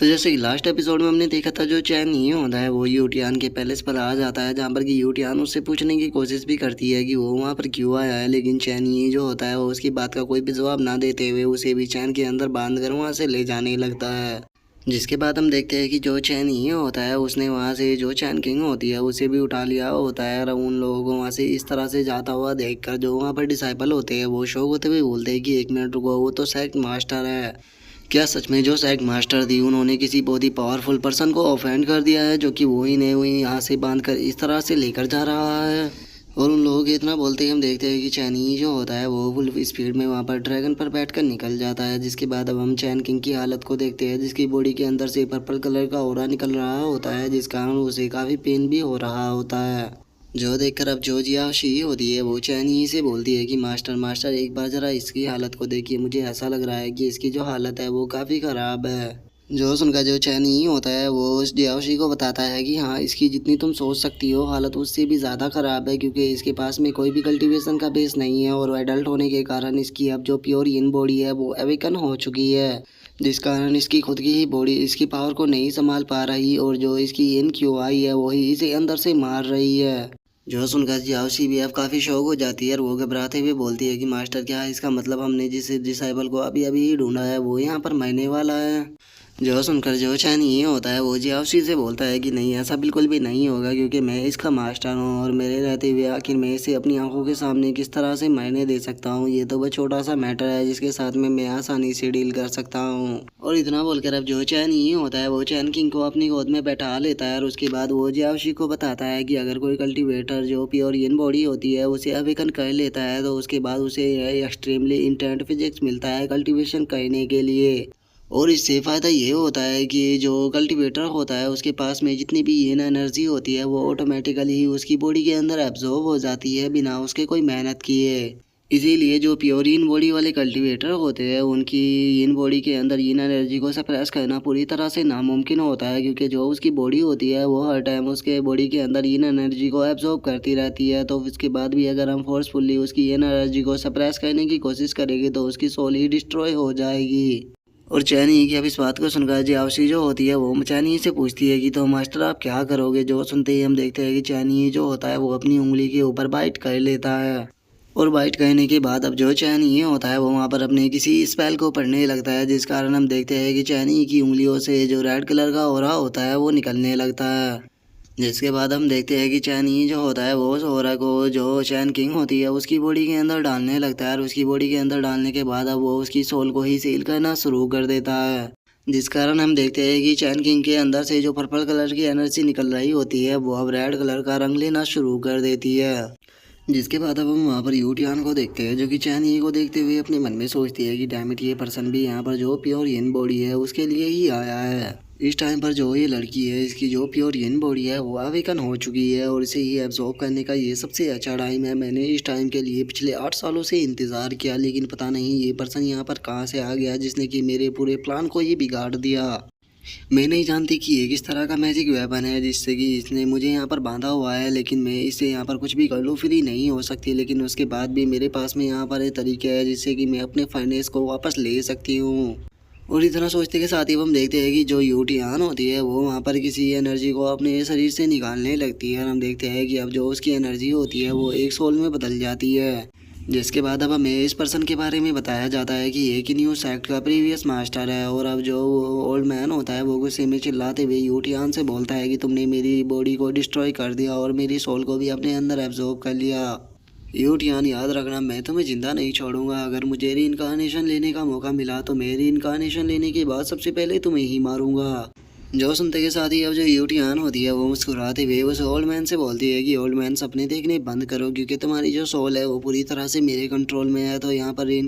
तो जैसे कि लास्ट एपिसोड में हमने देखा था, जो चैन ये होता है वो यूटियान के पैलेस पर आ जाता है, जहाँ पर कि यूटियान उससे पूछने की कोशिश भी करती है कि वो वहाँ पर क्यों आया है। लेकिन चैन ये जो होता है वो उसकी बात का कोई भी जवाब ना देते हुए उसे भी चैन के अंदर बांध कर वहाँ से ले जाने लगता है। जिसके बाद हम देखते हैं कि जो चैन ये होता है उसने वहाँ से जो चैन किंग होती है उसे भी उठा लिया होता है, और उन लोगों को वहाँ से इस तरह से जाता हुआ देखकर जो वहाँ पर डिसाइपल होते हैं वो शौक होते हुए बोलते हैं कि एक मिनट रुको, वो तो सेक्ट मास्टर है। क्या सच में जो सेक्ट मास्टर थी उन्होंने किसी बहुत ही पावरफुल पर्सन को ऑफेंड कर दिया है, जो कि वो ही ने वही यहाँ से बांध कर इस तरह से लेकर जा रहा है। और उन लोगों के इतना बोलते ही हम देखते हैं कि चैनी जो होता है वो फुल स्पीड में वहाँ पर ड्रैगन पर बैठकर निकल जाता है। जिसके बाद अब हम चैन किंग की हालत को देखते हैं, जिसकी बॉडी के अंदर से पर्पल कलर का ऑरा निकल रहा होता है, जिस कारण उसे काफ़ी पेन भी हो रहा होता है। जो देखकर अब जो जियाशी होती है वो चैनी से बोलती है कि मास्टर मास्टर एक बार ज़रा इसकी हालत को देखिए, मुझे ऐसा लग रहा है कि इसकी जो हालत है वो काफ़ी ख़राब है। जो सुनकर जो चैनी होता है वो उस जियाशी को बताता है कि हाँ, इसकी जितनी तुम सोच सकती हो हालत उससे भी ज़्यादा ख़राब है, क्योंकि इसके पास में कोई भी कल्टीवेशन का बेस नहीं है, और एडल्ट होने के कारण इसकी अब जो प्योर इन बॉडी है वो अवेकन हो चुकी है, जिस कारण इसकी खुद की ही बॉडी इसकी पावर को नहीं संभाल पा रही, और जो इसकी इन क्यू आई है वही इसे अंदर से मार रही है। जो सुनकर जियाओशी भी अब काफ़ी शौक हो जाती है, और वो घबराते हुए बोलती है कि मास्टर क्या है इसका मतलब, हमने जिस डिसाइबल को अभी अभी ही ढूंढा है वो यहाँ पर मरने वाला है। जो सुनकर जो चैन ये होता है वो जियाओशी से बोलता है कि नहीं, ऐसा बिल्कुल भी नहीं होगा, क्योंकि मैं इसका मास्टर हूँ, और मेरे रहते हुए आखिर मैं इसे अपनी आंखों के सामने किस तरह से मरने दे सकता हूँ। ये तो बस छोटा सा मैटर है जिसके साथ में मैं आसानी से डील कर सकता हूँ। और इतना बोलकर अब जो चैन ये होता है वो चैन किंग को अपनी गोद में बैठा लेता है, और उसके बाद वो जियाओशी को बताता है कि अगर कोई कल्टीवेटर जो प्योर इन बॉडी होती है उसे अवेकन कर लेता है तो उसके बाद उसे एक्सट्रीमली इंटेंट फिजिक्स मिलता है कल्टीवेशन करने के लिए। और इससे फ़ायदा ये होता है कि जो कल्टीवेटर होता है उसके पास में जितनी भी येन एनर्जी होती है वो ऑटोमेटिकली ही उसकी बॉडी के अंदर एब्जॉर्ब हो जाती है बिना उसके कोई मेहनत किए। इसीलिए जो प्योर इन बॉडी वाले कल्टीवेटर होते हैं उनकी इन बॉडी के अंदर इन एनर्जी को सप्रेस करना पूरी तरह से नामुमकिन होता है, क्योंकि जो उसकी बॉडी होती है वो हर टाइम उसके बॉडी के अंदर इन एनर्जी को एब्जॉर्ब करती रहती है। तो इसके बाद भी अगर हम फोर्सफुली उसकी इन एनर्जी को सप्रेस करने की कोशिश करेंगे तो उसकी सोल ही डिस्ट्रॉय हो जाएगी। और चैनी की अब इस बात को सुनकर जियाओशी जो होती है वो चैनी से पूछती है कि तो मास्टर आप क्या करोगे। जो सुनते ही हम देखते हैं कि चैनी जो होता है वो अपनी उंगली के ऊपर बाइट कर लेता है, और बाइट करने के बाद अब जो चैनी होता है वो वहाँ पर अपने किसी स्पेल को पढ़ने लगता है, जिस कारण हम देखते हैं कि चैनी की उंगलियों से जो रेड कलर का ऑरा होता है वो निकलने लगता है। जिसके बाद हम देखते हैं कि चैनी जो होता है वो उस ऑरा को जो चैन किंग होती है उसकी बॉडी के अंदर डालने लगता है, और उसकी बॉडी के अंदर डालने के बाद अब वो उसकी सोल को ही सील करना शुरू कर देता है। जिस कारण हम देखते हैं कि चैन किंग के अंदर से जो पर्पल कलर की एनर्जी निकल रही होती है वो अब रेड कलर का रंग लेना शुरू कर देती है। जिसके बाद अब हम वहाँ पर यूटियान को देखते हैं, जो कि चैनी को देखते हुए अपने मन में सोचती है कि डैमिट, ये पर्सन भी यहाँ पर जो प्योर इन बॉडी है उसके लिए ही आया है। इस टाइम पर जो ये लड़की है इसकी जो प्योर इन बॉडी है वो अवेकन हो चुकी है, और इसे ही एब्जॉर्ब करने का ये सबसे अच्छा टाइम है। मैंने इस टाइम के लिए पिछले 8 सालों से इंतज़ार किया, लेकिन पता नहीं ये पर्सन यहाँ पर कहाँ से आ गया जिसने कि मेरे पूरे प्लान को ही बिगाड़ दिया। मैं नहीं जानती कि ये किस तरह का मैजिक वेपन है जिससे कि इसने मुझे यहाँ पर बांधा हुआ है, लेकिन मैं इससे यहाँ पर कुछ भी कर लूँ फ्री नहीं हो सकती। लेकिन उसके बाद भी मेरे पास में यहाँ पर एक तरीका है जिससे कि मैं अपने फाइनेंस को वापस ले सकती हूँ। और इतना सोचते के साथ ही हम देखते हैं कि जो यूटियान होती है वो वहाँ पर किसी एनर्जी को अपने शरीर से निकालने लगती है, और हम देखते हैं कि अब जो उसकी एनर्जी होती है वो एक सोल में बदल जाती है। जिसके बाद अब हमें इस पर्सन के बारे में बताया जाता है कि एक ही न्यू सेक्ट का प्रीवियस मास्टर है, और अब जो ओल्ड मैन होता है वो गुस्से में चिल्लाते हुए यूटियान से बोलता है कि तुमने मेरी बॉडी को डिस्ट्रॉय कर दिया और मेरी सोल को भी अपने अंदर एब्जॉर्ब कर लिया। यूटियान याद रखना, मैं तुम्हें जिंदा नहीं छोड़ूंगा। अगर मुझे री लेने का मौका मिला तो मैं री लेने के बाद सबसे पहले तुम्हें ही मारूंगा। जो सुनते के साथ ही अब जो यूटियान होती है वो मुस्कुराते हुए उस ओल्ड मैन से बोलती है कि ओल्ड मैन सपने देखने बंद करो, क्योंकि तुम्हारी जो सोल है वो पूरी तरह से मेरे कंट्रोल में है, तो यहाँ पर री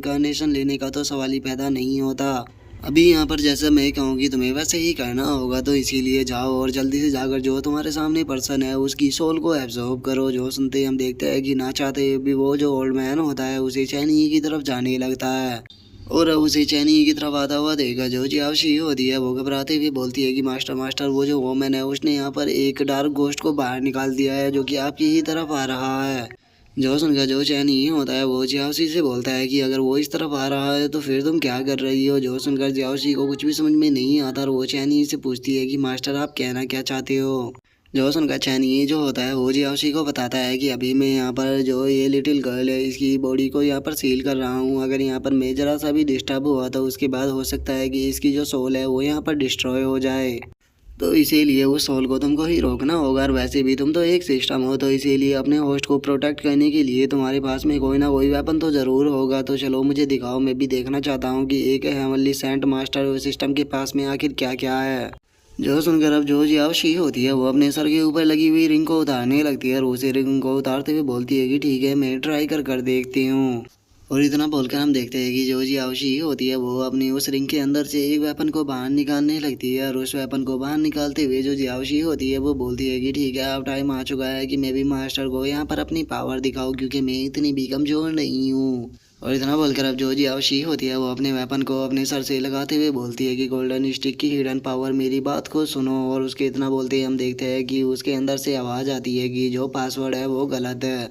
लेने का तो सवाल ही पैदा नहीं होता। अभी यहाँ पर जैसा मैं कहूँगी तुम्हें वैसे ही करना होगा, तो इसीलिए जाओ और जल्दी से जाकर जो तुम्हारे सामने पर्सन है उसकी सोल को एब्जॉर्ब करो। जो सुनते ही हम देखते हैं कि ना चाहते हुए भी वो जो ओल्ड मैन होता है उसे चैनी की तरफ जाने लगता है, और उसे चैनी की तरफ आता हुआ देखा जो जियाओशी होती है वो घबराते हुए बोलती है कि मास्टर मास्टर वो जो वोमन है उसने यहाँ पर एक डार्क गोस्ट को बाहर निकाल दिया है जो कि आपकी ही तरफ आ रहा है। जो सुनकर जो चैन ही होता है वो जियाओशी से बोलता है कि अगर वो इस तरफ आ रहा है तो फिर तुम क्या कर रही हो। जो सुनकर जियाओशी को कुछ भी समझ में नहीं आता और वो चैन ही से पूछती है कि मास्टर आप कहना क्या चाहते हो। जो सुनकर चैन ही जो होता है वो जियाओशी को बताता है कि अभी मैं यहाँ पर जो ये लिटिल गर्ल है इसकी बॉडी को यहाँ पर सील कर रहा हूँ। अगर यहाँ पर मैं जरा सा भी डिस्टर्ब हुआ तो उसके बाद हो सकता है कि इसकी जो सोल है वो यहाँ पर डिस्ट्रॉय हो जाए। तो इसीलिए उस सोल को तुमको ही रोकना होगा। और वैसे भी तुम तो एक सिस्टम हो तो इसीलिए अपने होस्ट को प्रोटेक्ट करने के लिए तुम्हारे पास में कोई ना कोई वेपन तो ज़रूर होगा। तो चलो मुझे दिखाओ, मैं भी देखना चाहता हूँ कि एक हेवनली सेंट मास्टर सिस्टम के पास में आखिर क्या क्या है। जो सुनकर अब जो जियाओशी होती है वो अपने सर के ऊपर लगी हुई रिंग को उतारने लगती है और उसे रिंग को उतारते हुए बोलती है कि ठीक है मैं ट्राई कर देखती हूँ। और इतना बोलकर हम देखते हैं कि जो जियाओशी होती है वो अपनी उस रिंग के अंदर से एक वेपन को बाहर निकालने लगती है। और उस वेपन को बाहर निकालते हुए जो जियाओशी होती है वो बोलती है कि ठीक है अब टाइम आ चुका है कि मैं भी मास्टर को यहाँ पर अपनी पावर दिखाऊं, क्योंकि मैं इतनी भी कमजोर नहीं हूँ। और इतना बोलकर अब जो जियाओशी होती है वो अपने वेपन को अपने सर से लगाते हुए बोलती है कि गोल्डन स्टिक की हिडन पावर मेरी बात को सुनो। और उसके इतना बोलते ही हम देखते हैं कि उसके अंदर से आवाज़ आती है कि जो पासवर्ड है वो गलत है।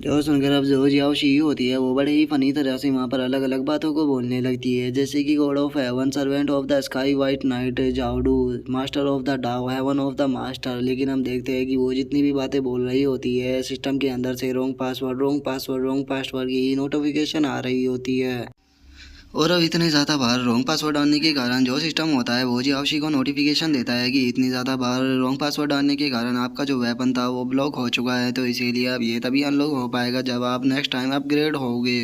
जो सुनकर अब जो जियाओशी होती है वो बड़े ही फनी तरह से वहाँ पर अलग अलग बातों को बोलने लगती है, जैसे कि God of heaven, servant of the sky, white knight, जाओडू, master of the Dao, heaven of the master. लेकिन हम देखते हैं कि वो जितनी भी बातें बोल रही होती है सिस्टम के अंदर से wrong password wrong password wrong password की नोटिफिकेशन आ रही होती है। और अब इतने ज़्यादा बार रॉन्ग पासवर्ड डालने के कारण जो सिस्टम होता है वो जियाओशी को नोटिफिकेशन देता है कि इतनी ज़्यादा बार रॉन्ग पासवर्ड डालने के कारण आपका जो वेपन था वो ब्लॉक हो चुका है। तो इसीलिए अब ये तभी अनलॉक हो पाएगा जब आप नेक्स्ट टाइम अपग्रेड होगे।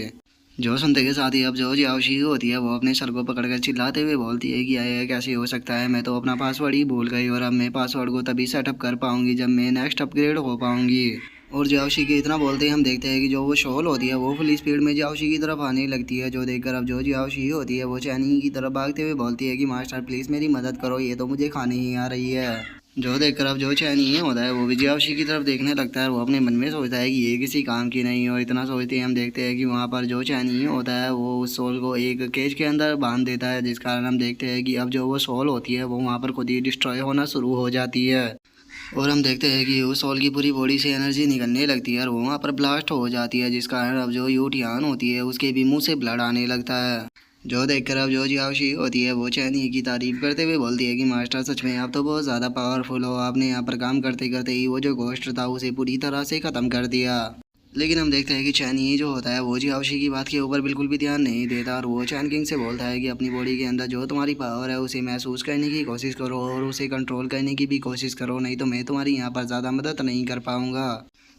जो सुनते के साथ ही अब जो जियाओशी होती है वो अपने सर को पकड़कर चिल्लाते हुए बोलती है कि यह कैसे हो सकता है, मैं तो अपना पासवर्ड ही भूल गई और अब मैं पासवर्ड को तभी सेटअप कर पाऊंगी जब मैं नेक्स्ट अपग्रेड हो पाऊंगी। और जियाओशी के इतना बोलते ही हम देखते हैं कि जो वो शॉल होती है वो फुल स्पीड में जियाओशी की तरफ आने लगती है। जो देखकर अब जो जियाओशी होती है वो चैनी की तरफ भागते हुए बोलती है कि मास्टर प्लीज़ मेरी मदद करो, ये तो मुझे खाने ही आ रही है। जो देखकर अब जो चैनी होता है वो भी जियाओशी की तरफ देखने लगता है और वो अपने मन में सोचता है कि ये किसी काम की नहीं। और इतना सोचते ही हम देखते हैं कि वहाँ पर जो चैनी होता है वो उस सोल को एक केज के अंदर बांध देता है, जिस कारण हम देखते हैं कि अब जो वो सोल होती है वो वहाँ पर खुद ही डिस्ट्रॉय होना शुरू हो जाती है। और हम देखते हैं कि उस सोल की पूरी बॉडी से एनर्जी निकलने लगती है और वो वहाँ पर ब्लास्ट हो जाती है, जिस कारण अब जो यूटियान होती है उसके भी मुंह से ब्लड आने लगता है। जो देखकर अब जो जियाओशी होती है वो चैनी की तारीफ करते हुए बोलती है कि मास्टर सच में आप तो बहुत ज़्यादा पावरफुल हो, आपने यहाँ पर काम करते करते ही वो जो घोस्ट था उसे पूरी तरह से ख़त्म कर दिया। लेकिन हम देखते हैं कि चैनी जो होता है वो जियाओशी की बात के ऊपर बिल्कुल भी ध्यान नहीं देता और वो चैन किंग से बोलता है कि अपनी बॉडी के अंदर जो तुम्हारी पावर है उसे महसूस करने की कोशिश करो और उसे कंट्रोल करने की भी कोशिश करो, नहीं तो मैं तुम्हारी यहाँ पर ज़्यादा मदद नहीं कर पाऊँगा।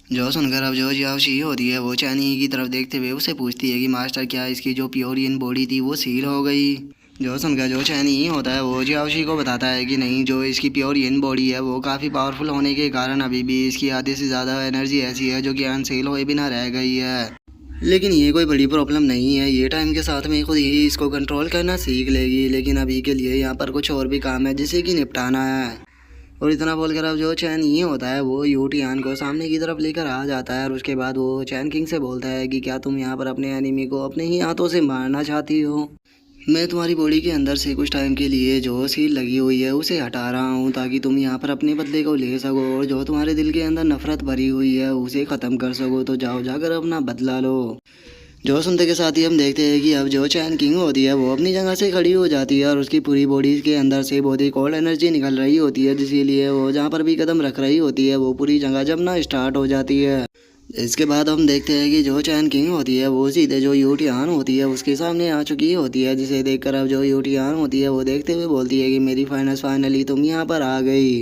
जो सुनकर अब जो जियाओशी होती है वो चैनी की तरफ देखते हुए उसे पूछती है कि मास्टर क्या इसकी जो प्योरियन बॉडी थी वो सील हो गई। जो सुनकर जो चैनी होता है वो जियाओशी को बताता है कि नहीं, जो इसकी प्योरियन बॉडी है वो काफ़ी पावरफुल होने के कारण अभी भी इसकी आधे से ज़्यादा एनर्जी ऐसी है जो कि अनसील हुए बिना रह गई है। लेकिन ये कोई बड़ी प्रॉब्लम नहीं है, ये टाइम के साथ में खुद ही इसको कंट्रोल करना सीख लेगी। लेकिन अभी के लिए यहाँ पर कुछ और भी काम है जिसे कि निपटाना है। और इतना बोलकर अब जो चैन ये होता है वो यूटियान को सामने की तरफ लेकर आ जाता है और उसके बाद वो चैन किंग से बोलता है कि क्या तुम यहाँ पर अपने एनिमी को अपने ही हाथों से मारना चाहती हो। मैं तुम्हारी बॉडी के अंदर से कुछ टाइम के लिए जो सील लगी हुई है उसे हटा रहा हूँ ताकि तुम यहाँ पर अपने बदले को ले सको और जो तुम्हारे दिल के अंदर नफरत भरी हुई है उसे ख़त्म कर सको। तो जाओ जाकर अपना बदला लो। जो सुनते के साथ ही हम देखते हैं कि अब जो चैन किंग होती है वो अपनी जगह से खड़ी हो जाती है और उसकी पूरी बॉडी के अंदर से बहुत ही कोल्ड एनर्जी निकल रही होती है, इसीलिए वो जहाँ पर भी कदम रख रही होती है वो पूरी जगह जमना स्टार्ट हो जाती है। इसके बाद हम देखते हैं कि जो चैन किंग होती है वो सीधे जो यूटियान होती है उसके सामने आ चुकी होती है, जिसे देखकर अब जो यूटियान होती है वो देखते हुए बोलती है कि मेरी फाइनली तुम यहाँ पर आ गई।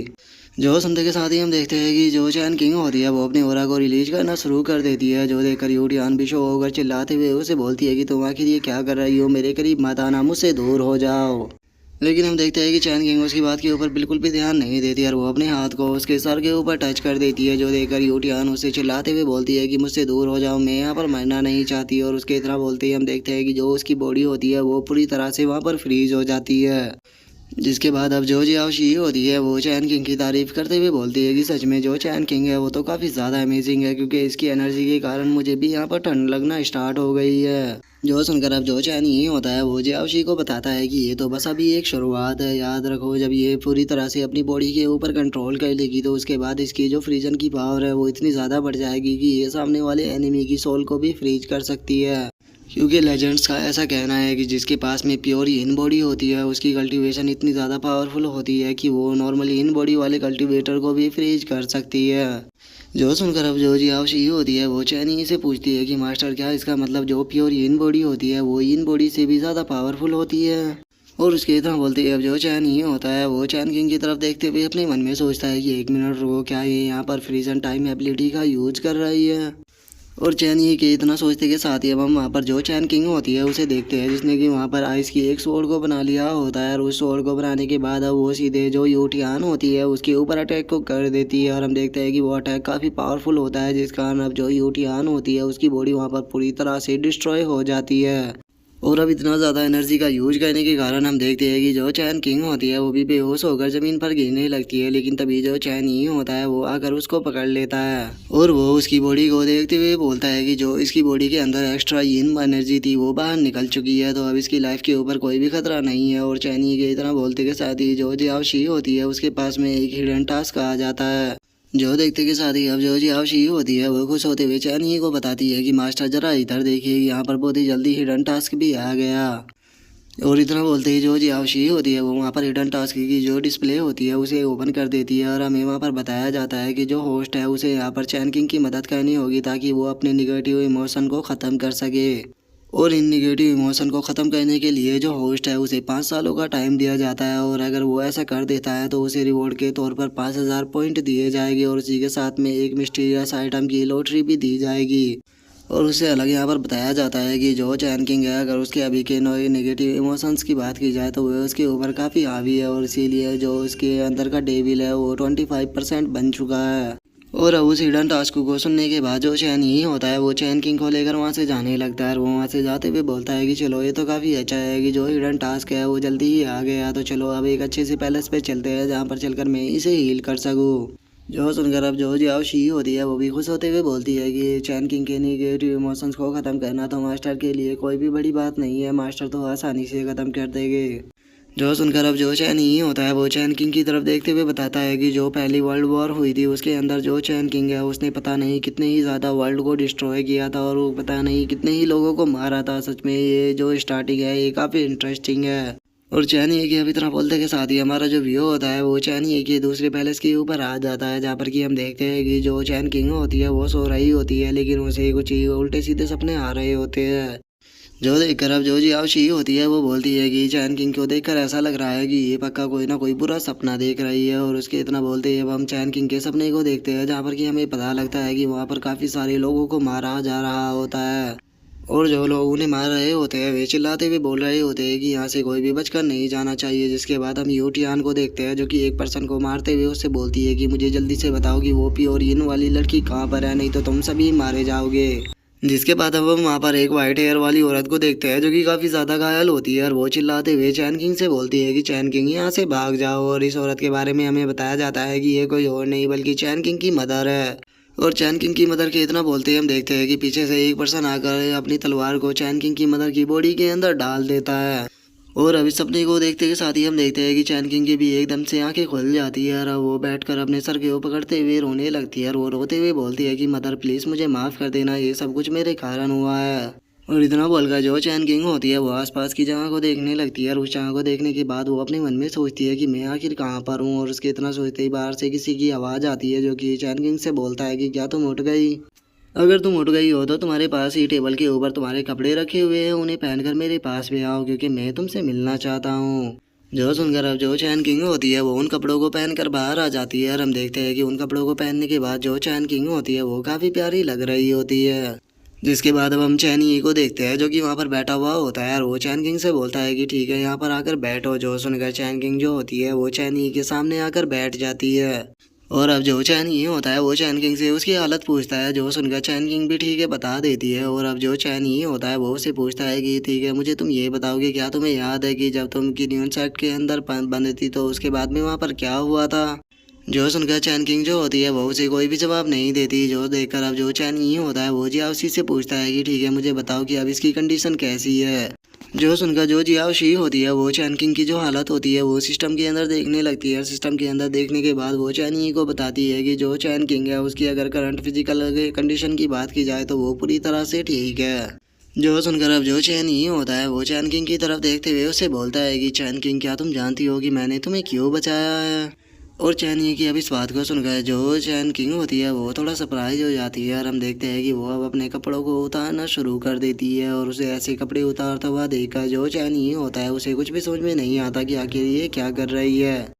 जो सुनते के साथ ही हम देखते हैं कि जो चैन किंग होती है वो अपने ओरा को रिलीज करना शुरू कर देती है। जो देखकर यूटियान भी शो होकर चिल्लाते हुए उसे बोलती है कि तुम आखिर ये क्या कर रही हो, मेरे करीब मत आना, मुझसे दूर हो जाओ। लेकिन हम देखते हैं कि चैन किंग उसकी बात के ऊपर बिल्कुल भी ध्यान नहीं देती और वो अपने हाथ को उसके सर के ऊपर टच कर देती है। जो देखकर यूटियान उससे चिल्लाते हुए बोलती है कि मुझसे दूर हो जाओ, मैं यहाँ पर मरना नहीं चाहती। और उसके इतना बोलते ही हम देखते हैं कि जो उसकी बॉडी होती है वो पूरी तरह से वहाँ पर फ्रीज हो जाती है। जिसके बाद अब जो जियाओशी होती है वो चैन किंग की तारीफ करते हुए बोलती है कि सच में जो चैन किंग है वो तो काफ़ी ज़्यादा अमेजिंग है, क्योंकि इसकी एनर्जी के कारण मुझे भी यहाँ पर ठंड लगना स्टार्ट हो गई है। जो सुनकर अब जो चैन ये होता है वो जियाओशी को बताता है कि ये तो बस अभी एक शुरुआत है, याद रखो जब ये पूरी तरह से अपनी बॉडी के ऊपर कंट्रोल कर लेगी तो उसके बाद इसकी जो फ्रीजन की पावर है वो इतनी ज़्यादा बढ़ जाएगी कि ये सामने वाले एनिमी की सोल को भी फ्रीज कर सकती है। क्योंकि लेजेंड्स का ऐसा कहना है कि जिसके पास में प्योर इन बॉडी होती है उसकी कल्टीवेशन इतनी ज़्यादा पावरफुल होती है कि वो नॉर्मली इन बॉडी वाले कल्टीवेटर को भी फ्रीज कर सकती है। जो सुनकर अब जो जियाओशी होती है वो चैनी से पूछती है कि मास्टर क्या इसका मतलब जो प्योर इन बॉडी होती है वो इन बॉडी से भी ज़्यादा पावरफुल होती है? और उसके इतना बोलते ही अब जो चैन ही होता है वो चैन किंग की तरफ देखते हुए अपने मन में सोचता है कि 1 मिनट रुको, क्या ये यहाँ पर फ्रीजन टाइम एबिलिटी का यूज कर रही है? और चैन ये कि इतना सोचते के साथ ही अब हम वहाँ पर जो चैन किंग होती है उसे देखते हैं, जिसने कि वहाँ पर आइस की एक स्वॉर्ड को बना लिया होता है। और उस स्वॉर्ड को बनाने के बाद अब वो सीधे जो यूटियान होती है उसके ऊपर अटैक को कर देती है। और हम देखते हैं कि वो अटैक काफ़ी पावरफुल होता है, जिस कारण अब जो यूटियान होती है उसकी बॉडी वहाँ पर पूरी तरह से डिस्ट्रॉय हो जाती है। और अब इतना ज़्यादा एनर्जी का यूज करने के कारण हम देखते हैं कि जो चैन किंग होती है वो भी बेहोश होकर ज़मीन पर गिरने लगती है, लेकिन तभी जो चैन ही होता है वो आकर उसको पकड़ लेता है और वो उसकी बॉडी को देखते हुए बोलता है कि जो इसकी बॉडी के अंदर एक्स्ट्रा यिन एनर्जी थी वो बाहर निकल चुकी है, तो अब इसकी लाइफ के ऊपर कोई भी खतरा नहीं है। और चैनी के इतना बोलते के साथ ही जो जियाओशी होती है उसके पास में एक हिडन टास्क आ जाता है। जो देखते के साथ ही अब जो जियाओशी होती है वो खुश होते हुए चैनी को बताती है कि मास्टर जरा इधर देखिए, यहाँ पर बहुत ही जल्दी हिडन टास्क भी आ गया। और इतना बोलते ही जो जियाओशी होती है वो वहाँ पर हिडन टास्क की जो डिस्प्ले होती है उसे ओपन कर देती है। और हमें वहाँ पर बताया जाता है कि जो होस्ट है उसे यहाँ पर चैन किंग की मदद करनी होगी ताकि वो अपने निगेटिव इमोशन को ख़त्म कर सके। और इन निगेटिव इमोशन को ख़त्म करने के लिए जो होस्ट है उसे 5 सालों का टाइम दिया जाता है, और अगर वो ऐसा कर देता है तो उसे रिवॉर्ड के तौर पर 5000 पॉइंट दिए जाएंगे और उसी के साथ में एक मिस्टीरियस आइटम की लॉटरी भी दी जाएगी। और उससे अलग यहाँ पर बताया जाता है कि जो चैन किंग है अगर उसके अभी के नए नेगेटिव इमोशंस की बात की जाए तो वह उसके ऊपर काफ़ी हावी है, और इसीलिए जो उसके अंदर का डेविल है वो 25% बन चुका है। और अब उस हिडन टास्क को सुनने के बाद जो चैन ही होता है वो चैन किंग को लेकर वहाँ से जाने लगता है। और वो वहाँ से जाते हुए बोलता है कि चलो ये तो काफ़ी अच्छा है कि जो हिडन टास्क है वो जल्दी ही आ गया, तो चलो अब एक अच्छे से पैलेस पे चलते हैं जहाँ पर चलकर मैं इसे हील कर सकूँ। जो सुनकर अब जो जियाओशी होती है वो भी खुश होते हुए बोलती है कि चैन किंग के नेगेटिव इमोशंस को ख़त्म करना तो मास्टर के लिए कोई भी बड़ी बात नहीं है, मास्टर तो आसानी से ख़त्म कर देंगे। जो सुनकर अब जो चैन ही होता है वो चैन किंग की तरफ देखते हुए बताता है कि जो पहली वर्ल्ड वॉर हुई थी उसके अंदर जो चैन किंग है उसने पता नहीं कितने ही ज़्यादा वर्ल्ड को डिस्ट्रॉय किया था और वो पता नहीं कितने ही लोगों को मारा था। सच में ये जो स्टार्टिंग है ये काफ़ी इंटरेस्टिंग है। और चैन ये कि अब इतना बोलते के साथ ही हमारा जो व्यू होता है वो चैन ये कि दूसरे पैलेस के ऊपर आ जाता है, जहाँ पर कि हम देखते हैं कि जो चैन किंग होती है वो सो रही होती है, लेकिन उसे कुछ उल्टे सीधे सपने आ रहे होते हैं। जो देखकर अब जो जियाओशी होती है वो बोलती है कि चैन किंग को देखकर ऐसा लग रहा है कि ये पक्का कोई ना कोई बुरा सपना देख रही है। और उसके इतना बोलते ही अब हम चैन किंग के सपने को देखते हैं, जहाँ पर कि हमें पता लगता है कि वहाँ पर काफ़ी सारे लोगों को मारा जा रहा होता है, और जो लोग उन्हें मार रहे होते हैं वे चिल्लाते हुए बोल रहे होते हैं कि यहाँ से कोई भी बचकर नहीं जाना चाहिए। जिसके बाद हम यूटियान को देखते हैं जो कि एक पर्सन को मारते हुए उससे बोलती है कि मुझे जल्दी से बताओ कि वो प्योर इन वाली लड़की कहाँ पर है, नहीं तो तुम सभी मारे जाओगे। जिसके बाद अब हम वहाँ पर एक वाइट हेयर वाली औरत को देखते हैं जो कि काफ़ी ज़्यादा घायल होती है, और वो चिल्लाते हुए चैन किंग से बोलती है कि चैन किंग यहाँ से भाग जाओ। और इस औरत के बारे में हमें बताया जाता है कि ये कोई और नहीं बल्कि चैन किंग की मदर है। और चैन किंग की मदर के इतना बोलते ही हम देखते हैं कि पीछे से एक पर्सन आकर अपनी तलवार को चैन किंग की मदर की बॉडी के अंदर डाल देता है। और अब इस सपने को देखते के साथ ही हम देखते हैं कि चैन किंग की भी एकदम से आंखें खुल जाती है, और वो बैठकर अपने सर के ऊपर पकड़ते हुए रोने लगती है। और वो रोते हुए बोलती है कि मदर प्लीज़ मुझे माफ़ कर देना, ये सब कुछ मेरे कारण हुआ है। और इतना बोलकर जो चैन किंग होती है वो आसपास की जगह को देखने लगती है, और उस जगह को देखने के बाद वो अपने मन में सोचती है कि मैं आखिर कहाँ पर हूँ। और उसके इतना सोचते ही बाहर से किसी की आवाज़ आती है जो कि चैन किंग से बोलता है कि क्या तुम उठ गई? अगर तुम उठ गई हो तो तुम्हारे पास ही टेबल के ऊपर तुम्हारे कपड़े रखे हुए हैं, उन्हें पहनकर मेरे पास भी आओ क्योंकि मैं तुमसे मिलना चाहता हूँ। जो सुनकर अब जो चैन किंग होती है वो उन कपड़ों को पहनकर बाहर आ जाती है, और हम देखते हैं कि उन कपड़ों को पहनने के बाद जो चैन किंग होती है वो काफ़ी प्यारी लग रही होती है। जिसके बाद अब हम चैन ई को देखते हैं जो कि वहाँ पर बैठा हुआ होता है, और वो चैन किंग से बोलता है कि ठीक है यहाँ पर आकर बैठो। जो सुनकर चैन किंग जो होती है वो चैन ई के सामने आकर बैठ जाती है। और अब जो चैन ये होता है वो चैन किंग से उसकी हालत पूछता है, जो सुनकर चैन किंग भी ठीक है बता देती है। और अब जो चैन ये होता है वो उससे पूछता है कि ठीक है मुझे तुम ये बताओ कि क्या तुम्हें याद है कि जब तुम गिनियन सेक्ट के अंदर बंद थी तो उसके बाद में वहाँ पर क्या हुआ था। जो सुनकर चैन किंग जो होती है वो उसे कोई भी जवाब नहीं देती। जो देखकर अब जो चैन ये होता है वो जिया उसी से पूछता है कि ठीक है मुझे बताओ कि अब इसकी कंडीशन कैसी है। जो सुनकर जो जिया शी होती है वो चैन किंग की जो हालत होती है वो सिस्टम के अंदर देखने लगती है। सिस्टम के अंदर देखने के बाद वो चैन ये को बताती है कि जो चैन किंग है उसकी अगर करंट फिजिकल कंडीशन की बात की जाए तो वो पूरी तरह से ठीक है। जो सुनकर अब जो चैन ये होता है वो चैन किंग की तरफ देखते हुए उससे बोलता है कि चैन किंग क्या तुम जानती हो कि मैंने तुम्हें क्यों बचाया है। और चैन ये कि अब इस बात को सुनकर जो चैन किंग होती है वो थोड़ा सरप्राइज हो जाती है। और हम देखते हैं कि वो अब अपने कपड़ों को उतारना शुरू कर देती है। और उसे ऐसे कपड़े उतारता हुआ देखकर जो चैन ये होता है उसे कुछ भी समझ में नहीं आता कि आखिर ये क्या कर रही है।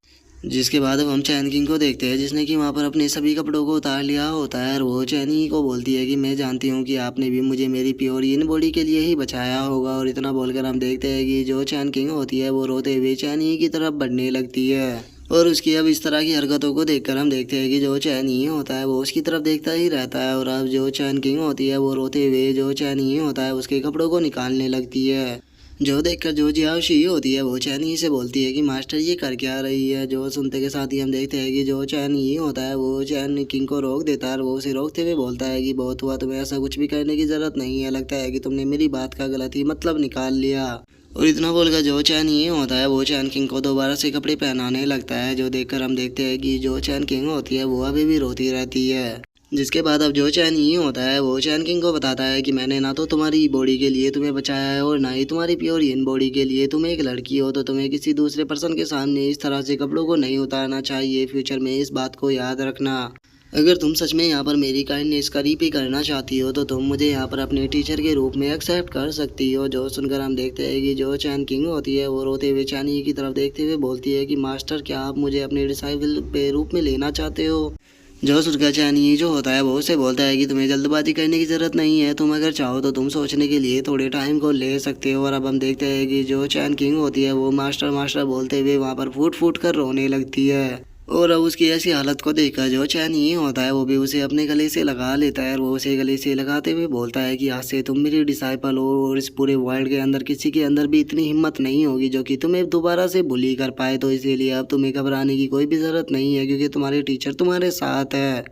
जिसके बाद अब हम चैन किंग को देखते हैं जिसने कि वहाँ पर अपने सभी कपड़ों को उतार लिया होता है। और वो चैन ही को बोलती है कि मैं जानती हूँ कि आपने भी मुझे मेरी प्योर इन बॉडी के लिए ही बचाया होगा। और इतना बोलकर हम देखते हैं कि जो चैन किंग होती है वो रोते हुए चैन ही की तरफ बढ़ने लगती है। और उसकी अब इस तरह की हरकतों को देखकर हम देखते हैं कि जो चैन ही होता है वो उसकी तरफ देखता ही रहता है। और अब जो चैन किंग होती है वो रोते हुए जो चैन ही होता है उसके कपड़ों को निकालने लगती है। जो देखकर जो जिया शी होती है वो चैन ही से बोलती है कि मास्टर ये कर क्या रही है। जो सुनते के साथ ही हम देखते हैं कि जो चैन ही होता है वो चैन किंग को रोक देता है। और वो उसे रोकते हुए बोलता है कि बहुत हुआ, तुम्हें ऐसा कुछ भी करने की जरूरत नहीं है, लगता है कि तुमने मेरी बात का गलत ही मतलब निकाल लिया। और इतना बोलकर जो चैन ये होता है वो चैन किंग को दोबारा से कपड़े पहनाने लगता है। जो देखकर हम देखते हैं कि जो चैन किंग होती है वो अभी भी रोती रहती है। जिसके बाद अब जो चैन ये होता है वो चैन किंग को बताता है कि मैंने ना तो तुम्हारी बॉडी के लिए तुम्हें बचाया है और ना ही तुम्हारी प्योर इन बॉडी के लिए। तुम एक लड़की हो तो तुम्हें किसी दूसरे पर्सन के सामने इस तरह से कपड़ों को नहीं उतारना चाहिए। फ्यूचर में इस बात को याद रखना। अगर तुम सच में यहाँ पर मेरी काइंडनेस का रीपी करना चाहती हो तो तुम मुझे यहाँ पर अपने टीचर के रूप में एक्सेप्ट कर सकती हो। जो सुनकर हम देखते हैं कि जो चैन किंग होती है वो रोते हुए चैनी की तरफ देखते हुए बोलती है कि मास्टर क्या आप मुझे अपने डिसाइबल के रूप में लेना चाहते हो। जो सुनकर चैनी जो होता है वो उसे बोलता है कि तुम्हें जल्दबाजी करने की ज़रूरत नहीं है, तुम अगर चाहो तो तुम सोचने के लिए थोड़े टाइम को ले सकते हो। और अब हम देखते हैं कि जो चैन किंग होती है वो मास्टर मास्टर बोलते हुए वहाँ पर फूट फूट कर रोने लगती है। और अब उसकी ऐसी हालत को देखकर जो चैन ये होता है वो भी उसे अपने गले से लगा लेता है। और वो उसे गले से लगाते हुए बोलता है कि आज से तुम मेरी डिसाइपल हो और इस पूरे वर्ल्ड के अंदर किसी के अंदर भी इतनी हिम्मत नहीं होगी जो कि तुम्हें दोबारा से बुली कर पाए। तो इसीलिए अब तुम्हें घबराने की कोई भी ज़रूरत नहीं है क्योंकि तुम्हारे टीचर तुम्हारे साथ है।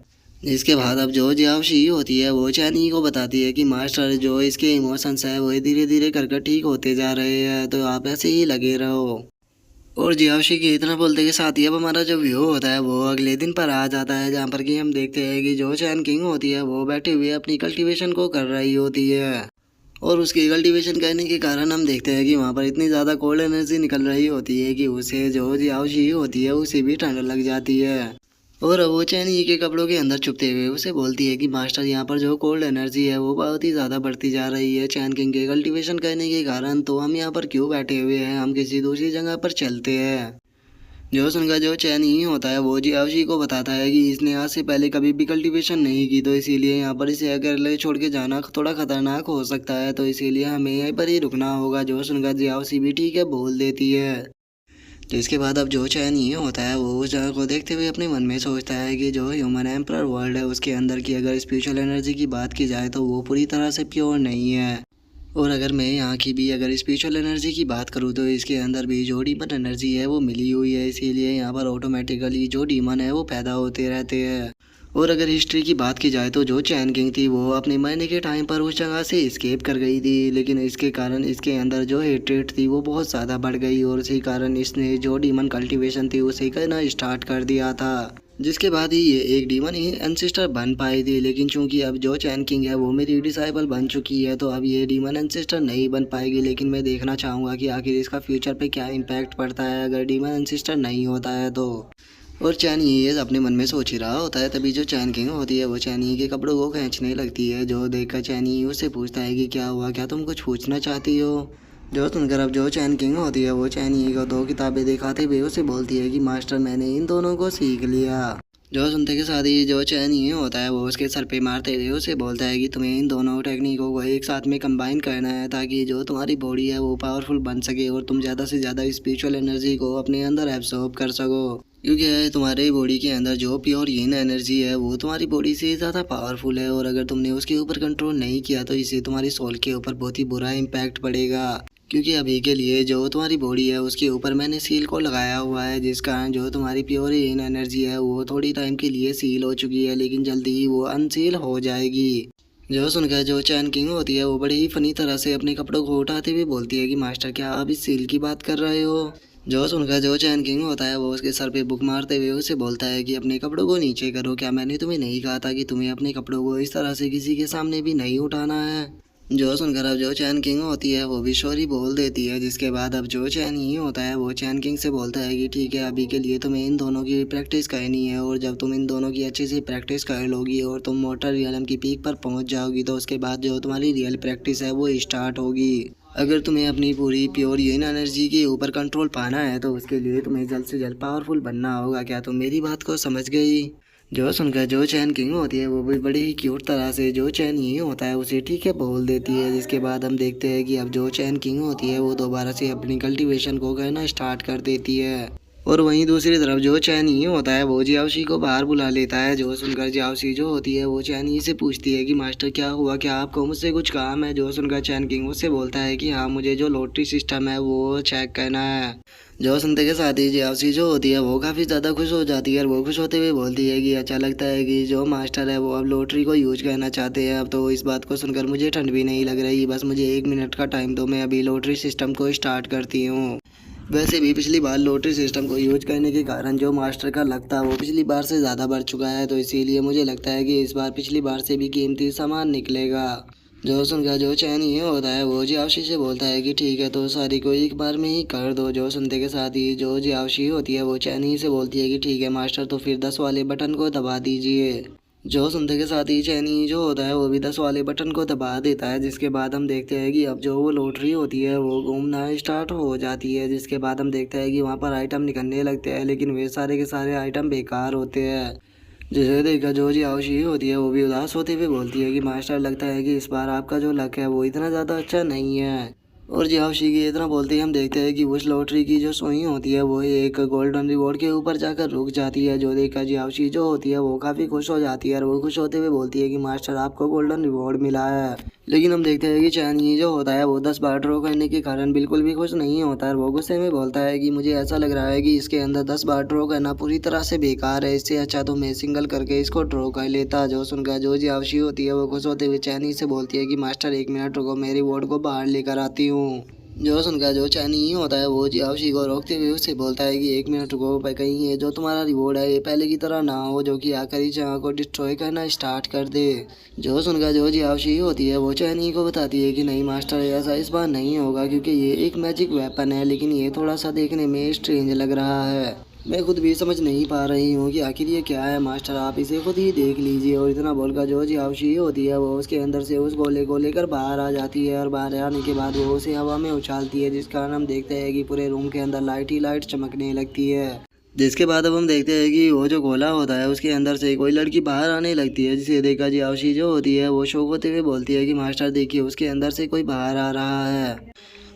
इसके बाद अब जो जियाओशी होती है वो चैनी को बताती है कि मास्टर जो इसके इमोशंस है वो धीरे धीरे कर ठीक होते जा रहे हैं, तो आप ऐसे ही लगे रहो। और जियाओशी के इतना बोलते के साथ ही अब हमारा जो व्यू होता है वो अगले दिन पर आ जाता है, जहाँ पर कि हम देखते हैं कि जो चैन किंग होती है वो बैठे हुए अपनी कल्टीवेशन को कर रही होती है। और उसकी कल्टीवेशन करने के कारण हम देखते हैं कि वहाँ पर इतनी ज़्यादा कोल्ड एनर्जी निकल रही होती है कि उसे जो जियाओशी होती है उसे भी ठंड लग जाती है। और वो चैनी के कपड़ों के अंदर छुपते हुए उसे बोलती है कि मास्टर यहाँ पर जो कोल्ड एनर्जी है वो बहुत ही ज़्यादा बढ़ती जा रही है चैन किंग के कल्टीवेशन करने के कारण, तो हम यहाँ पर क्यों बैठे हुए हैं, हम किसी दूसरी जगह पर चलते हैं। जो सुनकर जो चैन ही होता है वो जियाओशी को बताता है कि इसने आज से पहले कभी भी कल्टीवेशन नहीं की, तो इसीलिए यहाँ पर इसे अकेले छोड़ के जाना थोड़ा खतरनाक हो सकता है, तो इसीलिए हमें यहीं पर ही रुकना होगा। जो सुनकर जियाओशी भी ठीक है बोल देती है। तो इसके बाद अब जो चैन ये होता है वो उस जगह को देखते हुए अपने मन में सोचता है कि जो ह्यूमन एम्परर वर्ल्ड है उसके अंदर की अगर स्पिरिचुअल एनर्जी की बात की जाए तो वो पूरी तरह से प्योर नहीं है। और अगर मैं यहाँ की भी अगर स्पिरिचुअल एनर्जी की बात करूँ तो इसके अंदर भी जो डीमन एनर्जी है वो मिली हुई है, इसीलिए यहाँ पर ऑटोमेटिकली जो डीमन है वो पैदा होते रहते हैं। और अगर हिस्ट्री की बात की जाए तो जो चैन किंग थी वो अपने मरने के टाइम पर उस जगह से एस्केप कर गई थी, लेकिन इसके कारण इसके अंदर जो हेट्रेट थी वो बहुत ज़्यादा बढ़ गई और इसी कारण इसने जो डीमन कल्टीवेशन थी उसे करना स्टार्ट कर दिया था, जिसके बाद ही ये एक डीमन ही एंसेस्टर बन पाई थी। लेकिन चूंकि अब जो चैन किंग है वो मेरी डिसाइबल बन चुकी है तो अब ये डीमन एंसेस्टर नहीं बन पाएगी। लेकिन मैं देखना चाहूँगा कि आखिर इसका फ्यूचर पे क्या इम्पैक्ट पड़ता है अगर डीमन एंसेस्टर नहीं होता है तो। और चैन ये अपने मन में सोच ही रहा होता है, तभी जो चैन किंग होती है वो चैनी के कपड़ों को खींचने लगती है। जो देखकर चैनी उससे पूछता है कि क्या हुआ, क्या तुम कुछ पूछना चाहती हो। जो सुनकर अब जो चैन किंग होती है वो चैनी को दो किताबें दिखाते हुए उसे बोलती है कि मास्टर मैंने इन दोनों को सीख लिया। जो सुनते के साथ ही जो चैन ये होता है वो उसके सर पे मारते हुए उसे बोलता है कि तुम्हें इन दोनों टेक्निकों को एक साथ में कंबाइन करना है ताकि जो तुम्हारी बॉडी है वो पावरफुल बन सके और तुम ज़्यादा से ज़्यादा स्पिरिचुअल एनर्जी को अपने अंदर एब्जॉर्ब कर सको। क्योंकि तुम्हारे बॉडी के अंदर जो प्योर यीन एनर्जी है वो तुम्हारी बॉडी से ज़्यादा पावरफुल है, और अगर तुमने उसके ऊपर कंट्रोल नहीं किया तो इससे तुम्हारी सोल के ऊपर बहुत ही बुरा इम्पैक्ट पड़ेगा। क्योंकि अभी के लिए जो तुम्हारी बॉडी है उसके ऊपर मैंने सील को लगाया हुआ है, जिस कारण जो तुम्हारी प्योर यीन एनर्जी है वो थोड़ी टाइम के लिए सील हो चुकी है, लेकिन जल्दी ही वो अनसील हो जाएगी। जो सुनकर जो चैन किंग होती है वो बड़ी ही फनी तरह से अपने कपड़ों को उठाते हुए बोलती है कि मास्टर क्या आप इस सील की बात कर रहे हो। जो सुनकर जो चैन किंग होता है वो उसके सर पे बुक मारते हुए उसे बोलता है कि अपने कपड़ों को नीचे करो, क्या मैंने तुम्हें नहीं कहा था कि तुम्हें अपने कपड़ों को इस तरह से किसी के सामने भी नहीं उठाना है। जो सुनकर अब जो चैन किंग होती है वो भी सॉरी बोल देती है, जिसके बाद अब जो चैन ही होता है वो चैन किंग से बोलता है कि ठीक है अभी के लिए तुम्हें इन दोनों की प्रैक्टिस करनी है, और जब तुम इन दोनों की अच्छे से प्रैक्टिस कर लोगी और तुम मोटर रियलम की पीक पर पहुंच जाओगी तो उसके बाद जो तुम्हारी रियल प्रैक्टिस है वो स्टार्ट होगी। अगर तुम्हें अपनी पूरी प्योर यीन एनर्जी के ऊपर कंट्रोल पाना है तो उसके लिए तुम्हें जल्द से जल्द पावरफुल बनना होगा। क्या तुम मेरी बात को समझ गई। जो सुनकर जो चैन किंग होती है वो भी बड़ी ही क्यूट तरह से जो चैन ही होता है उसे ठीक है बोल देती है, जिसके बाद हम देखते हैं कि अब जो चैन किंग होती है वो दोबारा से अपनी कल्टीवेशन को करना स्टार्ट कर देती है। और वहीं दूसरी तरफ जो चैन ही होता है वो जियाओशी को बाहर बुला लेता है। जो सुनकर जियाओशी जो होती है वो चैन ही से पूछती है कि मास्टर क्या हुआ, क्या आपको मुझसे कुछ काम है। जो सुनकर चैन किंग उससे बोलता है कि हाँ मुझे जो लॉटरी सिस्टम है वो चेक करना है। जो सुनते के साथ ही जियाओशी जो होती है वो काफ़ी ज़्यादा खुश हो जाती है, और वो खुश होते हुए बोलती है कि अच्छा लगता है कि जो मास्टर है वो अब लॉटरी को यूज करना चाहते हैं। अब तो इस बात को सुनकर मुझे ठंड भी नहीं लग रही, बस मुझे 1 मिनट का टाइम दो, मैं अभी लॉटरी सिस्टम को स्टार्ट करती हूँ। वैसे भी पिछली बार लॉटरी सिस्टम को यूज करने के कारण जो मास्टर का लक था वो पिछली बार से ज़्यादा बढ़ चुका है, तो इसीलिए मुझे लगता है कि इस बार पिछली बार से भी कीमती सामान निकलेगा। जो सुनकर जो चैन ये होता है वो जियाओशी से बोलता है कि ठीक है तो सारी को एक बार में ही कर दो। जो सुनते के साथ ही जो जियाओशी होती है वो चैन ही से बोलती है कि ठीक है मास्टर तो फिर 10 वाले बटन को दबा दीजिए। जो सुनते के साथ ही चैनी जो होता है वो भी 10 वाले बटन को दबा देता है, जिसके बाद हम देखते हैं कि अब जो वो लॉटरी होती है वो घूमना स्टार्ट हो जाती है। जिसके बाद हम देखते हैं कि वहाँ पर आइटम निकलने लगते हैं, लेकिन वे सारे के सारे आइटम बेकार होते हैं। जिसे देखकर जो जियाओशी होती है वो भी उदास होते हुए बोलती है कि मास्टर लगता है कि इस बार आपका जो लक है वो इतना ज़्यादा अच्छा नहीं है। और जियाओशी की इतना बोलते ही हम देखते हैं कि उस लॉटरी की जो सुई होती है वो एक गोल्डन रिवॉर्ड के ऊपर जाकर रुक जाती है। जो देखकर जियाओशी जो होती है वो काफ़ी खुश हो जाती है, और वो खुश होते हुए बोलती है कि मास्टर आपको गोल्डन रिवॉर्ड मिला है। लेकिन हम देखते हैं कि चैनी जो होता है वो 10 बार ड्रॉ करने के कारण बिल्कुल भी खुश नहीं होता है। वो गुस्से में बोलता है कि मुझे ऐसा लग रहा है कि इसके अंदर 10 बार ड्रॉ करना पूरी तरह से बेकार है, इससे अच्छा तो मैं सिंगल करके इसको ड्रॉ कर लेता। जो सुनकर जो जियाओशी होती है वो खुश होते हुए चैनी से बोलती है कि मास्टर 1 मिनट रुको, मैं रिवॉर्ड को बाहर लेकर आती हूँ। जो सुनकर जो चैनी होता है वो जियाओशी को रोकते हुए उससे बोलता है कि 1 मिनट रुको, पर कहीं ये जो तुम्हारा रिवॉर्ड है ये पहले की तरह ना हो जो कि आकर इस जगह को डिस्ट्रॉय करना स्टार्ट कर दे। जो सुनकर जो जियाओशी होती है वो चैनी को बताती है कि नहीं मास्टर ऐसा इस बार नहीं होगा, क्योंकि ये एक मैजिक वेपन है, लेकिन ये थोड़ा सा देखने में स्ट्रेंज लग रहा है। मैं खुद भी समझ नहीं पा रही हूँ कि आखिर ये क्या है, मास्टर आप इसे खुद ही देख लीजिए। और इतना बोलकर जो जियाओशी होती है वो उसके अंदर से उस गोले को लेकर बाहर आ जाती है, और बाहर आने के बाद वो उसे हवा में उछालती है, जिस कारण हम देखते हैं कि पूरे रूम के अंदर लाइट ही लाइट चमकने लगती है। जिसके बाद अब हम देखते हैं कि वो जो गोला होता है उसके अंदर से कोई लड़की बाहर आने लगती है, जिसे देखकर जियाओशी जो होती है वो शौक होते हुए बोलती है कि मास्टर देखिए उसके अंदर से कोई बाहर आ रहा है।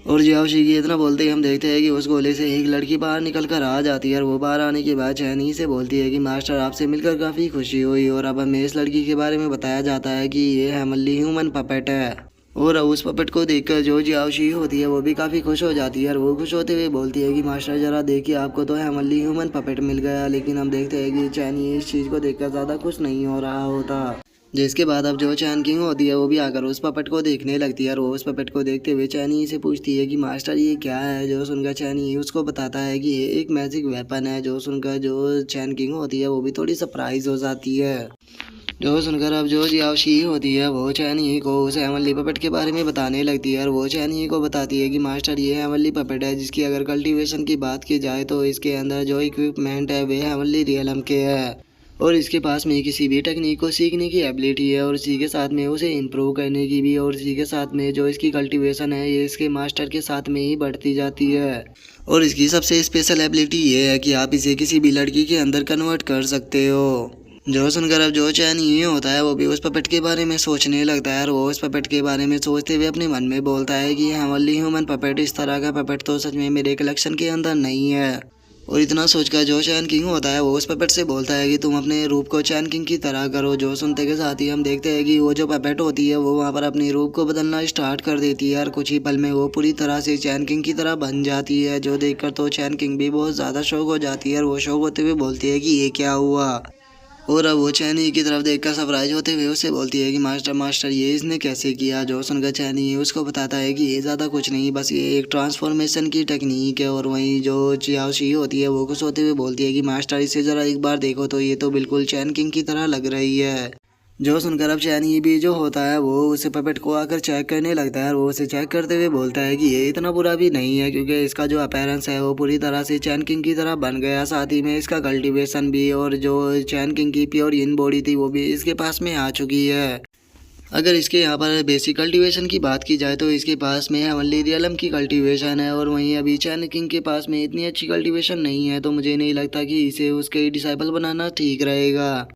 और जियाओशी की इतना बोलते ही हम देखते हैं कि उस गोले से एक लड़की बाहर निकल कर आ जाती है, और वो बाहर आने के बाद चैनी से बोलती है कि मास्टर आपसे मिलकर काफ़ी खुशी हुई। और अब हमें इस लड़की के बारे में बताया जाता है कि ये हेमनली ह्यूमन पपेट है। और अब उस पपेट को देखकर जो जियाओशी होती है वो भी काफ़ी खुश हो जाती है, और वो खुश होते हुए बोलती है कि मास्टर ज़रा देखिए आपको तो हेमनली ह्यूमन पपेट मिल गया। लेकिन हम देखते हैं कि चैनी इस चीज़ को देखकर ज़्यादा खुश नहीं हो रहा होता। जिसके बाद अब जो चैन किंग होती है वो भी आकर उस पपेट को देखने लगती है, और वो उस पपेट को देखते हुए चैनी से पूछती है कि मास्टर ये क्या है। जो सुनकर चैनी उसको बताता है कि ये एक मैजिक वेपन है। जो सुनकर जो चैन किंग होती है वो भी थोड़ी सरप्राइज हो जाती है। जो सुनकर अब जो जियाओशी होती है वो चैनी को उस हेमनली पपेट के बारे में बताने लगती है, और वो चैनी को बताती है कि मास्टर ये हेमनली पपेट है, जिसकी अगर कल्टीवेशन की बात की जाए तो इसके अंदर जो इक्विपमेंट है वे हेमनली रियलम के है, और इसके पास में किसी भी टेक्निक को सीखने की एबिलिटी है, और इसी के साथ में उसे इम्प्रूव करने की भी, और इसी के साथ में जो इसकी कल्टीवेशन है ये इसके मास्टर के साथ में ही बढ़ती जाती है। और इसकी सबसे स्पेशल एबिलिटी ये है कि आप इसे किसी भी लड़की के अंदर कन्वर्ट कर सकते हो। जो सुनकर अब जो चैन ये होता है वो भी उस पपेट के बारे में सोचने लगता है, और वो उस पपेट के बारे में सोचते हुए अपने मन में बोलता है कि हेमनली ह्यूमन पपेट, इस तरह का पपेट तो सच में मेरे कलेक्शन के अंदर नहीं है। और इतना सोचकर जो चैन किंग होता है वो उस पपेट से बोलता है कि तुम अपने रूप को चैन किंग की तरह करो। जो सुनते के साथ ही हम देखते हैं कि वो जो पपेट होती है वो वहाँ पर अपनी रूप को बदलना स्टार्ट कर देती है और कुछ ही पल में वो पूरी तरह से चैन किंग की तरह बन जाती है। जो देखकर तो चैन किंग भी बहुत ज़्यादा शौक हो जाती है और वो शौक होते हुए बोलती है कि ये क्या हुआ। और अब वो चैनी की तरफ देखकर सरप्राइज होते हुए उससे बोलती है कि मास्टर मास्टर ये इसने कैसे किया। जो सुनकर चैनी उसको बताता है कि ये ज़्यादा कुछ नहीं, बस ये एक ट्रांसफॉर्मेशन की टेक्निक है। और वहीं जो चियाओशी होती है वो खुश होते हुए बोलती है कि मास्टर इसे ज़रा एक बार देखो तो ये तो बिल्कुल चैन किंग की तरह लग रही है। जो सुनकर अब चैनी भी जो होता है वो उसे पपेट को आकर चेक करने लगता है और वो उसे चेक करते हुए बोलता है कि ये इतना बुरा भी नहीं है, क्योंकि इसका जो अपीयरेंस है वो पूरी तरह से चैन किंग की तरह बन गया। साथ ही में इसका कल्टीवेशन भी और जो चैन किंग की प्योर इन बॉडी थी वो भी इसके पास में आ चुकी है। अगर इसके यहाँ पर बेसिक कल्टीवेशन की बात की जाए तो इसके पास में ओनली रियलम की कल्टीवेशन है और वहीं अभी चैन किंग के पास में इतनी अच्छी कल्टीवेशन नहीं है, तो मुझे नहीं लगता कि इसे उसके डिसाइपल बनाना ठीक रहेगा।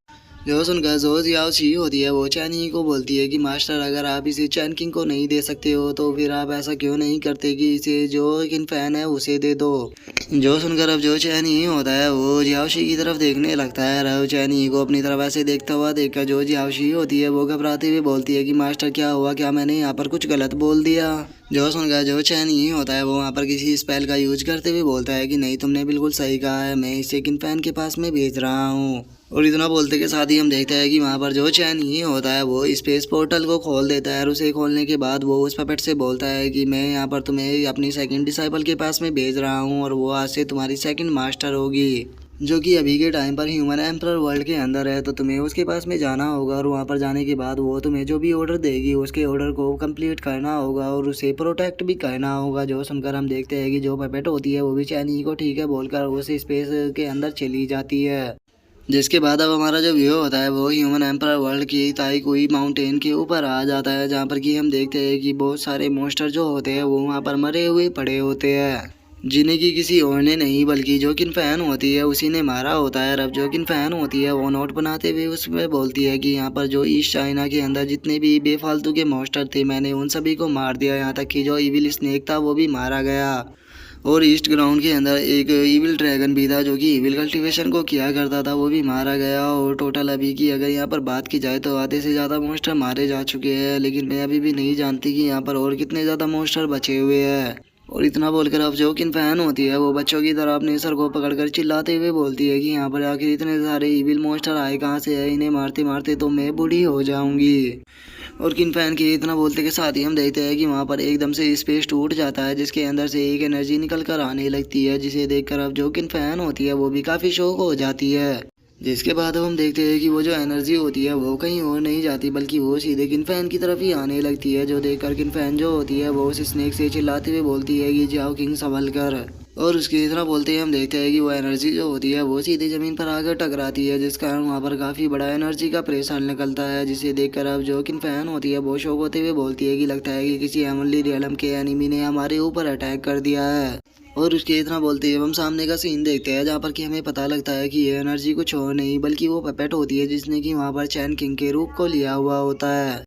जो सुनकर जो जियाओशी होती है वो चैन ही को बोलती है कि मास्टर अगर आप इसे चैन किंग को नहीं दे सकते हो तो फिर आप ऐसा क्यों नहीं करते कि इसे जो किन फैन है उसे दे दो। जो सुनकर अब जो चैन ही होता है वो जियाओशी की तरफ देखने लगता है। अब चैन ही को अपनी तरफ ऐसे देखता हुआ देखकर जो जियाओशी होती है वो घबराते हुए बोलती है कि मास्टर क्या हुआ, क्या मैंने यहाँ पर कुछ गलत बोल दिया। जो सुनकर जो चैन ही होता है वो वहाँ पर किसी स्पेल का यूज करते हुए बोलता है कि नहीं, तुमने बिल्कुल सही कहा है, मैं इसे किन फैन के पास में भेज रहा हूँ। और इतना बोलते के साथ ही हम देखते हैं कि वहाँ पर जो चैन ही होता है वो स्पेस पोर्टल को खोल देता है और उसे खोलने के बाद वो उस पपेट से बोलता है कि मैं यहाँ पर तुम्हें अपनी सेकंड डिसाइपल के पास में भेज रहा हूँ और वो आज से तुम्हारी सेकंड मास्टर होगी, जो कि अभी के टाइम पर ह्यूमन एम्परर वर्ल्ड के अंदर है। तो तुम्हें उसके पास में जाना होगा और वहाँ पर जाने के बाद वो तुम्हें जो भी ऑर्डर देगी उसके ऑर्डर को कंप्लीट करना होगा और उसे प्रोटेक्ट भी करना होगा। जो सुनकर हम देखते हैं कि जो पपेट होती है वो भी चैनी को ठीक है बोलकर उस स्पेस के अंदर चली जाती है। जिसके बाद अब हमारा जो व्यू होता है वो ह्यूमन एम्परर वर्ल्ड की ताइकुई माउंटेन के ऊपर आ जाता है, जहाँ पर कि हम देखते हैं कि बहुत सारे मॉन्स्टर जो होते हैं वो वहाँ पर मरे हुए पड़े होते हैं, जिन्हें की किसी और ने नहीं बल्कि जो किन फैन होती है उसी ने मारा होता है। अब जो किन फैन होती है वो नोट बनाते हुए उसमें बोलती है कि यहाँ पर जो ईस्ट चाइना के अंदर जितने भी बेफालतू के मॉन्स्टर थे मैंने उन सभी को मार दिया, यहाँ तक कि जो इविल स्नेक था वो भी मारा गया। और ईस्ट ग्राउंड के अंदर एक इविल ड्रैगन भी था जो कि इविल कल्टीवेशन को किया करता था, वो भी मारा गया। और टोटल अभी की अगर यहाँ पर बात की जाए तो आधे से ज़्यादा मॉन्स्टर मारे जा चुके हैं, लेकिन मैं अभी भी नहीं जानती कि यहाँ पर और कितने ज़्यादा मॉन्स्टर बचे हुए हैं। और इतना बोलकर अब जो किन फैन होती है वो बच्चों की तरह अपने सर को पकड़कर चिल्लाते हुए बोलती है कि यहाँ पर आखिर इतने सारे इविल मॉन्स्टर आए कहाँ से है, इन्हें मारते मारते तो मैं बूढ़ी हो जाऊंगी। और किन फैन के इतना बोलते के साथ ही हम देखते हैं कि वहाँ पर एकदम से स्पेस टूट जाता है, जिसके अंदर से एक एनर्जी निकल कर आने लगती है, जिसे देखकर अब जो किन फैन होती है वो भी काफ़ी शौक हो जाती है। जिसके बाद अब हम देखते हैं कि वो जो एनर्जी होती है वो कहीं और नहीं जाती बल्कि वो सीधे किन फैन की तरफ ही आने लगती है। जो देखकर किन फैन जो होती है वो उस स्नेक से चिल्लाते हुए बोलती है कि जाओ किंग संभल कर। और उसकी इतना बोलते ही हम देखते हैं कि वो एनर्जी जो होती है वो सीधे ज़मीन पर आकर टकराती है, जिस कारण वहाँ पर काफ़ी बड़ा एनर्जी का प्रेशर निकलता है, जिसे देखकर अब जो किन फैन होती है वो शौक होते हुए बोलती है कि लगता है कि किसी एमली रियलम के एनिमी ने हमारे ऊपर अटैक कर दिया है। और उसके इतना बोलते ही हम सामने का सीन देखते हैं, जहाँ पर कि हमें पता लगता है कि ये एनर्जी कुछ और नहीं बल्कि वो पपेट होती है जिसने कि वहाँ पर चैन किंग के रूप को लिया हुआ होता है।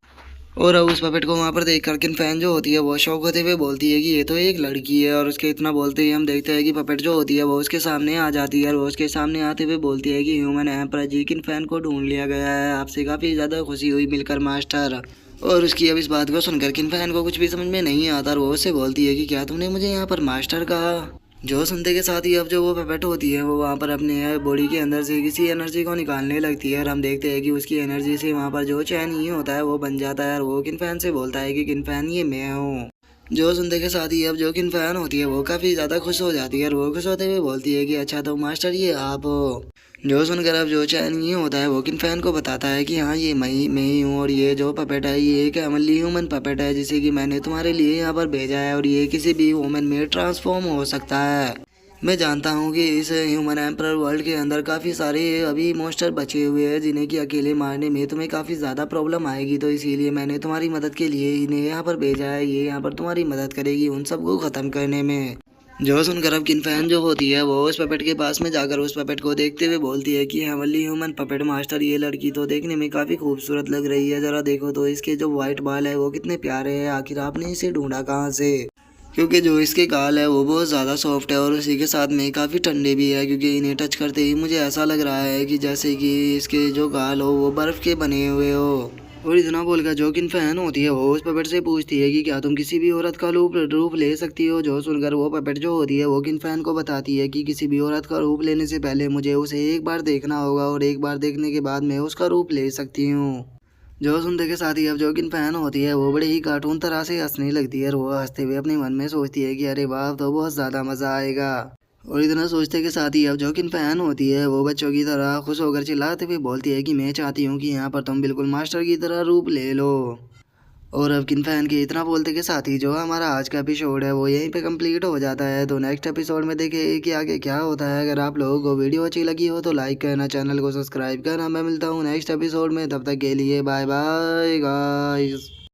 और अब उस पपेट को वहाँ पर देख कर किन फैन जो होती है वो शौक होते हुए बोलती है कि ये तो एक लड़की है। और उसके इतना बोलते ही हम देखते हैं कि पपेट जो होती है वो उसके सामने आ जाती है और वो उसके सामने आते हुए बोलती है कि ह्यूमन एम्परर जी किन फैन को ढूंढ लिया गया है, आपसे काफ़ी ज़्यादा खुशी हुई मिलकर मास्टर। और उसकी अब इस बात को सुनकर किन फैन को कुछ भी समझ में नहीं आता और वो उससे बोलती है कि क्या तुमने मुझे यहाँ पर मास्टर कहा। जो सुनते के साथ ही अब जो वो पपेट होती है वो वहाँ पर अपने बॉडी के अंदर से किसी एनर्जी को निकालने लगती है और हम देखते हैं कि उसकी एनर्जी से वहाँ पर जो चैन ही होता है वो बन जाता है और वो किन फैन से बोलता है कि किन फैन ये मैं हूँ। जो सुनते के साथ ही अब जो किन फैन होती है वो काफ़ी ज़्यादा खुश हो जाती है और वो खुश होते हुए बोलती है कि अच्छा तो मास्टर ये आप हो। जो सुनकर अब जो चैन ये होता है वो किन फैन को बताता है कि हाँ ये मैं ही हूँ और ये जो पपेट है ये एक अमली ह्यूमन पपेट है जिसे कि मैंने तुम्हारे लिए यहाँ पर भेजा है और ये किसी भी वुमन में ट्रांसफॉर्म हो सकता है। मैं जानता हूँ कि इस ह्यूमन एम्परर वर्ल्ड के अंदर काफ़ी सारे अभी मॉन्स्टर बचे हुए हैं जिन्हें कि अकेले मारने में तुम्हें काफ़ी ज़्यादा प्रॉब्लम आएगी, तो इसीलिए मैंने तुम्हारी मदद के लिए इन्हें यहाँ पर भेजा है, ये यहाँ पर तुम्हारी मदद करेगी उन सबको ख़त्म करने में। जो सुनकर अब किन फैन जो होती है वो उस पपेट के पास में जाकर उस पपेट को देखते हुए बोलती है कि हेवनली ह्यूमन पपेट मास्टर ये लड़की तो देखने में काफ़ी खूबसूरत लग रही है, ज़रा देखो तो इसके जो वाइट बाल है वो कितने प्यारे हैं, आखिर आपने इसे ढूंढा कहाँ से। क्योंकि जो इसके गाल है वो बहुत ज़्यादा सॉफ्ट है और उसी के साथ में काफ़ी ठंडे भी है, क्योंकि इन्हें टच करते ही मुझे ऐसा लग रहा है कि जैसे कि इसके जो गाल हो वो बर्फ़ के बने हुए हो। और इतना बोलकर जो किन फैन होती है वो उस पपेट से पूछती है कि क्या तुम किसी भी औरत का रूप ले सकती हो। जो सुनकर वो पपेट जो होती है वो किन फैन को बताती है कि किसी भी औरत का रूप लेने से पहले मुझे उसे एक बार देखना होगा और एक बार देखने के बाद मैं उसका रूप ले सकती हूँ। जो सुनते के साथ ही अब जो किन फैन होती है वो बड़े ही कार्टून तरह से हंसने लगती है और वो हंसते हुए अपने मन में सोचती है कि अरे वाह, तो बहुत ज़्यादा मज़ा आएगा। और इतना सोचते के साथ ही अब जो किन फैन होती है वो बच्चों की तरह खुश होकर चिल्लाते हुए बोलती है कि मैं चाहती हूँ कि यहाँ पर तुम बिल्कुल मास्टर की तरह रूप ले लो। और अब किन फैन के इतना बोलते के साथ ही जो हमारा आज का एपिसोड है वो यहीं पे कंप्लीट हो जाता है। तो नेक्स्ट एपिसोड में देखें कि आगे क्या होता है। अगर आप लोगों को वीडियो अच्छी लगी हो तो लाइक करना, चैनल को सब्सक्राइब करना। मैं मिलता हूँ नेक्स्ट एपिसोड में, तब तक के लिए बाय बाय गाइस।